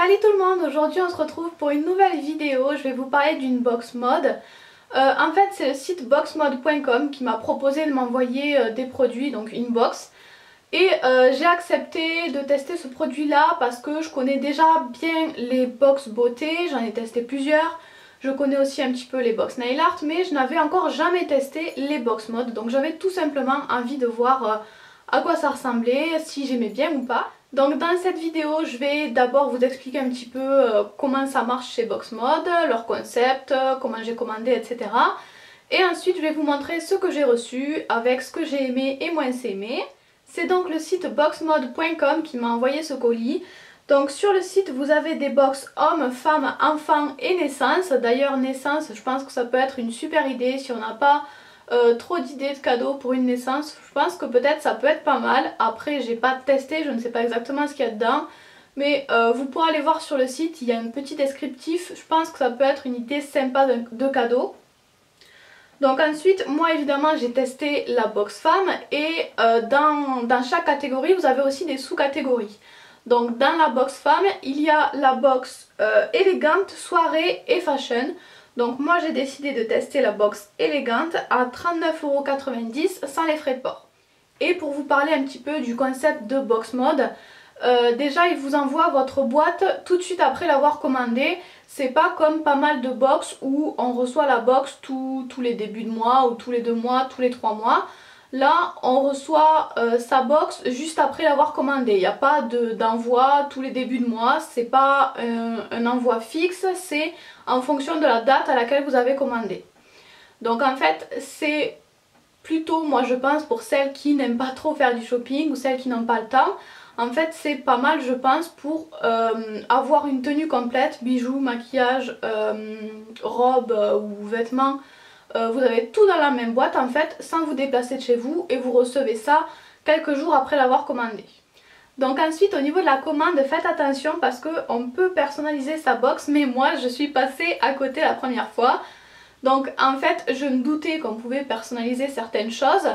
Salut tout le monde, aujourd'hui on se retrouve pour une nouvelle vidéo. Je vais vous parler d'une box mode. En fait c'est le site boxmode.com qui m'a proposé de m'envoyer des produits, donc une box. Et j'ai accepté de tester ce produit là parce que je connais déjà bien les box beauté, j'en ai testé plusieurs. Je connais aussi un petit peu les box nail art, mais je n'avais encore jamais testé les box mode. Donc j'avais tout simplement envie de voir à quoi ça ressemblait, si j'aimais bien ou pas. Donc dans cette vidéo je vais d'abord vous expliquer un petit peu comment ça marche chez Boxmode, leur concept, comment j'ai commandé, etc. Et ensuite je vais vous montrer ce que j'ai reçu avec ce que j'ai aimé et moins aimé. C'est donc le site boxmode.com qui m'a envoyé ce colis. Donc sur le site vous avez des box hommes, femmes, enfants et naissance. D'ailleurs naissance, je pense que ça peut être une super idée si on n'a pas trop d'idées de cadeaux pour une naissance. Je pense que peut-être ça peut être pas mal. Après j'ai pas testé, je ne sais pas exactement ce qu'il y a dedans. Mais vous pourrez aller voir sur le site, il y a un petit descriptif. Je pense que ça peut être une idée sympa de cadeau. Donc ensuite, moi évidemment j'ai testé la box femme et dans chaque catégorie vous avez aussi des sous-catégories. Donc dans la box femme, il y a la box élégante, soirée et fashion. Donc moi j'ai décidé de tester la box élégante à 39,90 € sans les frais de port. Et pour vous parler un petit peu du concept de box mode, déjà il vous envoie votre boîte tout de suite après l'avoir commandée. C'est pas comme pas mal de box où on reçoit la box tous les débuts de mois ou tous les 2 mois, tous les 3 mois. Là on reçoit sa box juste après l'avoir commandée. Il n'y a pas d'envoi tous les débuts de mois, c'est pas un envoi fixe, c'est en fonction de la date à laquelle vous avez commandé. Donc en fait c'est plutôt, moi je pense, pour celles qui n'aiment pas trop faire du shopping ou celles qui n'ont pas le temps. En fait c'est pas mal je pense pour avoir une tenue complète, bijoux, maquillage, robe ou vêtements. Vous avez tout dans la même boîte en fait sans vous déplacer de chez vous et vous recevez ça quelques jours après l'avoir commandé. Donc ensuite au niveau de la commande faites attention parce qu'on peut personnaliser sa box, mais moi je suis passée à côté la première fois. Donc en fait je me doutais qu'on pouvait personnaliser certaines choses.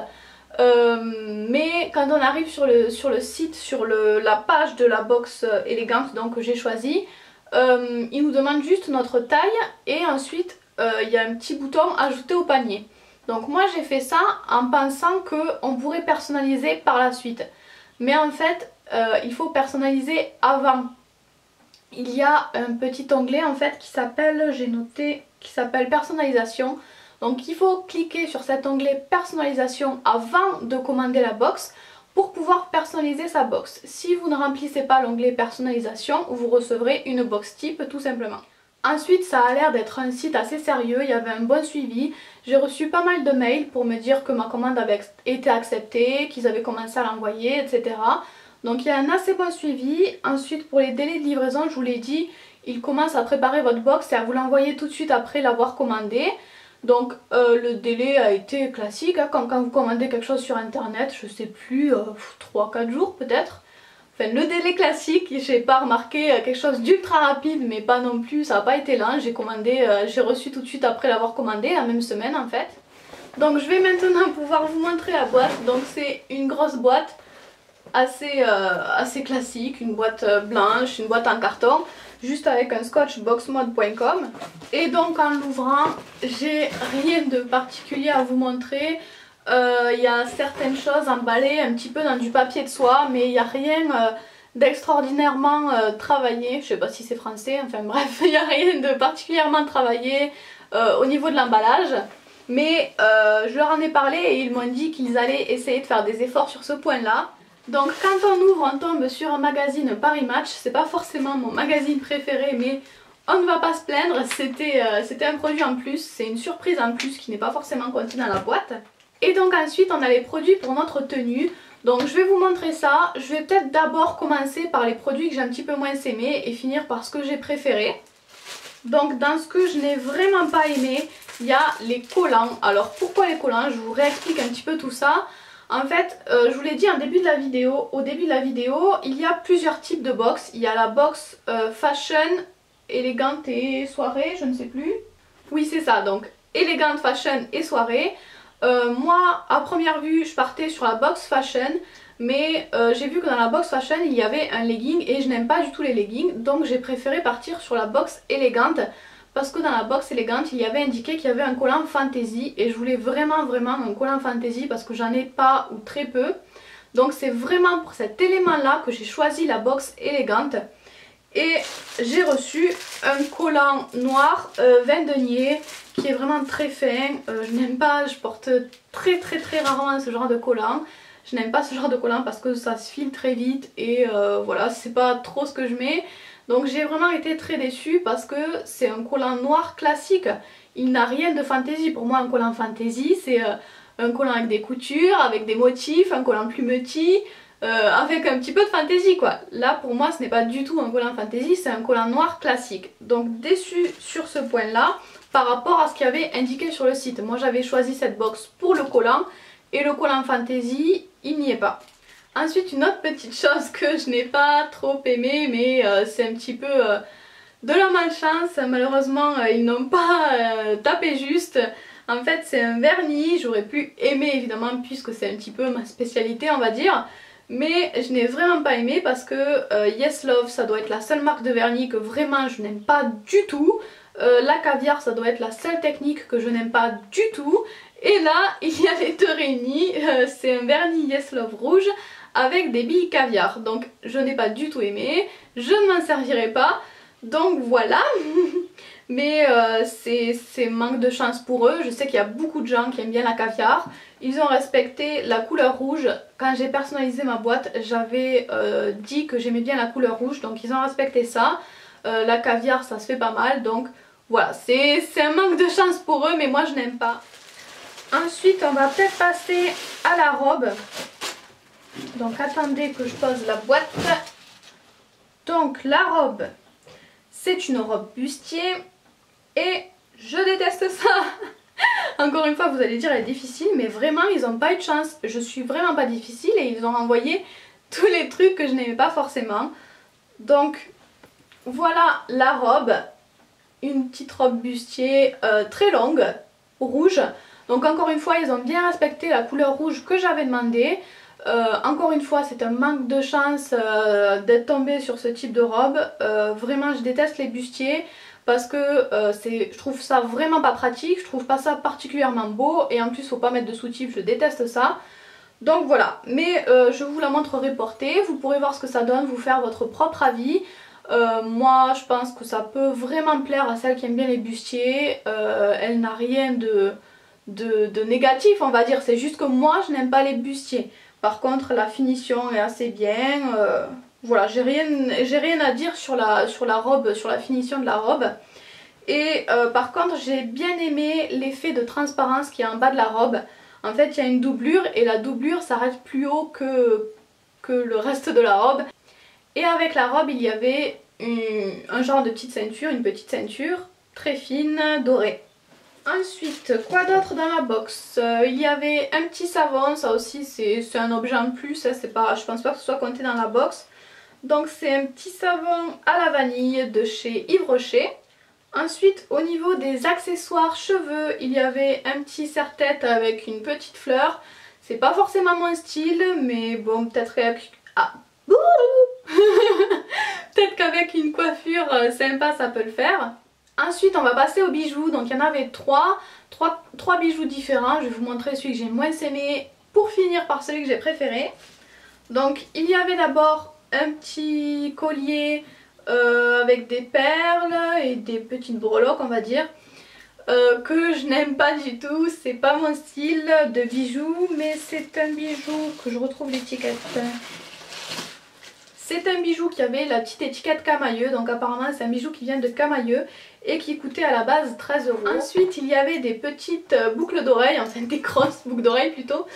Mais quand on arrive sur le site, sur la page de la box élégante donc, que j'ai choisie, il nous demande juste notre taille et ensuite il y a un petit bouton ajouter au panier. Donc moi j'ai fait ça en pensant qu'on pourrait personnaliser par la suite. Mais en fait il faut personnaliser avant. Il y a un petit onglet en fait qui s'appelle, j'ai noté, qui s'appelle personnalisation. Donc il faut cliquer sur cet onglet personnalisation avant de commander la box pour pouvoir personnaliser sa box. Si vous ne remplissez pas l'onglet personnalisation, vous recevrez une box type tout simplement. Ensuite ça a l'air d'être un site assez sérieux, il y avait un bon suivi. J'ai reçu pas mal de mails pour me dire que ma commande avait été acceptée, qu'ils avaient commencé à l'envoyer, etc. Donc il y a un assez bon suivi. Ensuite pour les délais de livraison, je vous l'ai dit, ils commencent à préparer votre box et à vous l'envoyer tout de suite après l'avoir commandé. Donc le délai a été classique, hein, comme quand vous commandez quelque chose sur internet, je sais plus, 3-4 jours peut-être. Enfin le délai classique, j'ai pas remarqué quelque chose d'ultra rapide mais pas non plus, ça n'a pas été lent, j'ai commandé, j'ai reçu tout de suite après l'avoir commandé, la même semaine en fait. Donc je vais maintenant pouvoir vous montrer la boîte, donc c'est une grosse boîte assez classique, une boîte blanche, une boîte en carton, juste avec un scotch boxmode.com. Et donc en l'ouvrant, j'ai rien de particulier à vous montrer. Il y a certaines choses emballées un petit peu dans du papier de soie, mais il n'y a rien d'extraordinairement travaillé. Je sais pas si c'est français, enfin bref, il n'y a rien de particulièrement travaillé au niveau de l'emballage. Mais je leur en ai parlé et ils m'ont dit qu'ils allaient essayer de faire des efforts sur ce point-là. Donc quand on ouvre, on tombe sur un magazine Paris Match. C'est pas forcément mon magazine préféré, mais on ne va pas se plaindre, c'était un produit en plus, c'est une surprise en plus qui n'est pas forcément contenu dans la boîte. Et donc ensuite on a les produits pour notre tenue. Donc je vais vous montrer ça. Je vais peut-être d'abord commencer par les produits que j'ai un petit peu moins aimés et finir par ce que j'ai préféré. Donc dans ce que je n'ai vraiment pas aimé, il y a les collants. Alors pourquoi les collants? Je vous réexplique un petit peu tout ça. En fait, je vous l'ai dit au début de la vidéo, il y a plusieurs types de box. Il y a la box fashion, élégante et soirée, je ne sais plus. Oui c'est ça, donc élégante, fashion et soirée. Moi à première vue je partais sur la box fashion. mais j'ai vu que dans la box fashion il y avait un legging et je n'aime pas du tout les leggings, donc j'ai préféré partir sur la box élégante parce que dans la box élégante il y avait indiqué qu'il y avait un collant fantasy et je voulais vraiment un collant fantasy parce que j'en ai pas ou très peu. Donc c'est vraiment pour cet élément là que j'ai choisi la box élégante. Et j'ai reçu un collant noir vin denier qui est vraiment très fin. Je n'aime pas, je porte très rarement ce genre de collant. Je n'aime pas ce genre de collant parce que ça se file très vite et voilà, c'est pas trop ce que je mets. Donc j'ai vraiment été très déçue parce que c'est un collant noir classique. Il n'a rien de fantaisie. Pour moi un collant fantaisie c'est un collant avec des coutures, avec des motifs, un collant plumetis. Avec un petit peu de fantaisie quoi. Là pour moi ce n'est pas du tout un collant fantaisie, c'est un collant noir classique. Donc déçue sur ce point là par rapport à ce qu'il y avait indiqué sur le site. Moi j'avais choisi cette box pour le collant et le collant fantaisie il n'y est pas. Ensuite une autre petite chose que je n'ai pas trop aimé mais c'est un petit peu de la malchance. Malheureusement ils n'ont pas tapé juste. En fait c'est un vernis, j'aurais pu aimer évidemment puisque c'est un petit peu ma spécialité on va dire. Mais je n'ai vraiment pas aimé parce que Yes Love ça doit être la seule marque de vernis que vraiment je n'aime pas du tout. La Caviar ça doit être la seule technique que je n'aime pas du tout. Et là il y a les deux réunis, c'est un vernis Yes Love rouge avec des billes Caviar. Donc je n'ai pas du tout aimé, je ne m'en servirai pas. Donc voilà. Mais c'est manque de chance pour eux. Je sais qu'il y a beaucoup de gens qui aiment bien la Caviar. Ils ont respecté la couleur rouge. Quand j'ai personnalisé ma boîte, j'avais dit que j'aimais bien la couleur rouge. Donc ils ont respecté ça. La Caviar ça se fait pas mal. Donc voilà, c'est un manque de chance pour eux mais moi je n'aime pas. Ensuite on va peut-être passer à la robe. Donc attendez que je pose la boîte. Donc la robe, c'est une robe bustier. Et je déteste ça. Encore une fois vous allez dire elle est difficile mais vraiment ils n'ont pas eu de chance. Je suis vraiment pas difficile et ils ont envoyé tous les trucs que je n'aimais pas forcément. Donc voilà la robe. Une petite robe bustier très longue, rouge. Donc encore une fois ils ont bien respecté la couleur rouge que j'avais demandé. Encore une fois c'est un manque de chance d'être tombée sur ce type de robe. Vraiment je déteste les bustiers. Parce que je trouve ça vraiment pas pratique, je trouve pas ça particulièrement beau et en plus faut pas mettre de soutif, je déteste ça. Donc voilà, mais je vous la montrerai portée, vous pourrez voir ce que ça donne, vous faire votre propre avis. Moi je pense que ça peut vraiment plaire à celles qui aiment bien les bustiers, elle n'a rien de négatif on va dire, c'est juste que moi je n'aime pas les bustiers. Par contre la finition est assez bien. Voilà, j'ai rien à dire sur la robe, sur la finition de la robe. Et par contre j'ai bien aimé l'effet de transparence qu'il y a en bas de la robe. En fait il y a une doublure et la doublure s'arrête plus haut que le reste de la robe. Et avec la robe il y avait un genre de petite ceinture, une petite ceinture très fine, dorée. Ensuite, quoi d'autre dans la box? Il y avait un petit savon, ça aussi c'est un objet en plus, hein, je pense pas que ce soit compté dans la box. Donc c'est un petit savon à la vanille de chez Yves Rocher. Ensuite au niveau des accessoires cheveux, il y avait un petit serre-tête avec une petite fleur. C'est pas forcément mon style mais bon peut-être peut-être qu'avec une coiffure sympa ça peut le faire. Ensuite on va passer aux bijoux, donc il y en avait trois bijoux différents. Je vais vous montrer celui que j'ai moins aimé pour finir par celui que j'ai préféré. Donc il y avait d'abord un petit collier avec des perles et des petites breloques on va dire, que je n'aime pas du tout, c'est pas mon style de bijoux, mais c'est un bijou que je retrouve l'étiquette. C'est un bijou qui avait la petite étiquette Camailleux, donc apparemment c'est un bijou qui vient de Camailleux et qui coûtait à la base 13 €. Ensuite il y avait des petites boucles d'oreilles, enfin des grosses boucles d'oreilles plutôt.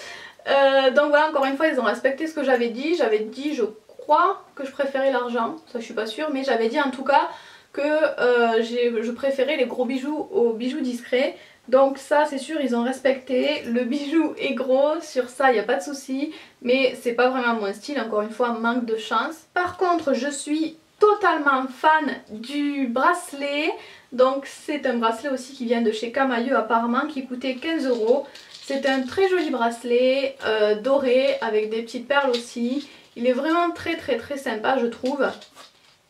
Donc voilà, encore une fois ils ont respecté ce que j'avais dit. J'avais dit je crois que je préférais l'argent, ça je suis pas sûre, mais j'avais dit en tout cas que je préférais les gros bijoux aux bijoux discrets. Donc ça c'est sûr ils ont respecté, le bijou est gros, sur ça il n'y a pas de souci, mais c'est pas vraiment mon style, encore une fois manque de chance. Par contre je suis totalement fan du bracelet, donc c'est un bracelet aussi qui vient de chez Camailleux apparemment, qui coûtait 15 €. C'est un très joli bracelet doré avec des petites perles aussi. Il est vraiment très sympa je trouve.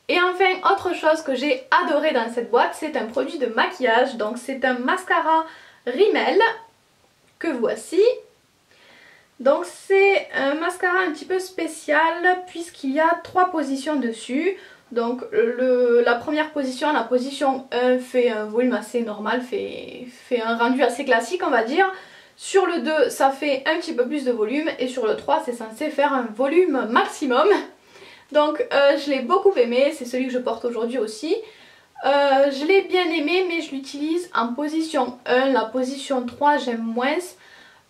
Et enfin autre chose que j'ai adoré dans cette boîte, c'est un produit de maquillage. Donc c'est un mascara Rimmel que voici. Donc c'est un mascara un petit peu spécial puisqu'il y a 3 positions dessus. Donc la première position, la position 1 fait un volume assez normal, fait un rendu assez classique on va dire. Sur le 2 ça fait un petit peu plus de volume et sur le 3 c'est censé faire un volume maximum. Donc je l'ai beaucoup aimé, c'est celui que je porte aujourd'hui aussi. Je l'ai bien aimé mais je l'utilise en position 1, la position 3 j'aime moins.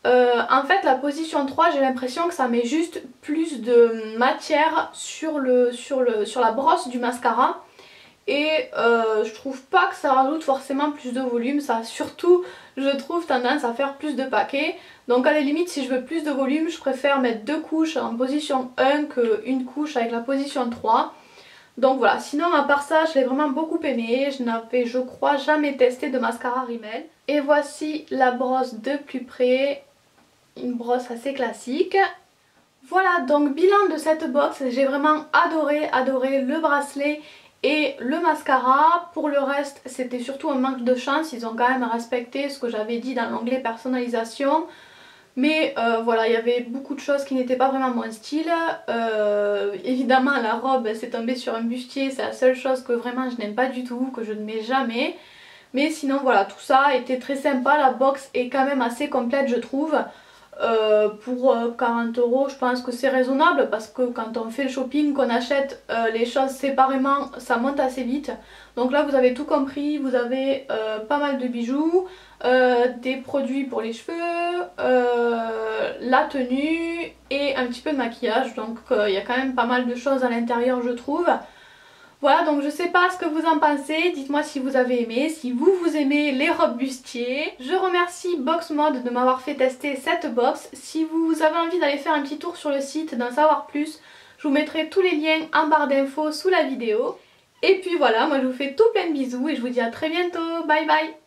En fait la position 3 j'ai l'impression que ça met juste plus de matière sur la brosse du mascara et je trouve pas que ça rajoute forcément plus de volume, ça a surtout je trouve tendance à faire plus de paquets. Donc à la limite si je veux plus de volume je préfère mettre 2 couches en position 1 qu'une couche avec la position 3. Donc voilà, sinon à part ça je l'ai vraiment beaucoup aimé, je n'avais je crois jamais testé de mascara Rimmel. Et voici la brosse de plus près. Une brosse assez classique. Voilà donc bilan de cette box, j'ai vraiment adoré le bracelet et le mascara. Pour le reste c'était surtout un manque de chance, ils ont quand même respecté ce que j'avais dit dans l'onglet personnalisation. Mais voilà, il y avait beaucoup de choses qui n'étaient pas vraiment mon style. Évidemment la robe s'est tombée sur un bustier, c'est la seule chose que vraiment je n'aime pas du tout, que je ne mets jamais. Mais sinon voilà, tout ça était très sympa, la box est quand même assez complète je trouve. Pour 40 € je pense que c'est raisonnable parce que quand on fait le shopping, qu'on achète les choses séparément, ça monte assez vite. Donc là vous avez tout compris, vous avez pas mal de bijoux, des produits pour les cheveux, la tenue et un petit peu de maquillage. Donc il y a quand même pas mal de choses à l'intérieur je trouve. Voilà, donc je sais pas ce que vous en pensez, dites-moi si vous avez aimé, si vous aimez les robes bustiers. Je remercie Boxmode de m'avoir fait tester cette box. Si vous avez envie d'aller faire un petit tour sur le site, d'en savoir plus, je vous mettrai tous les liens en barre d'infos sous la vidéo. Et puis voilà, moi je vous fais tout plein de bisous et je vous dis à très bientôt, bye bye.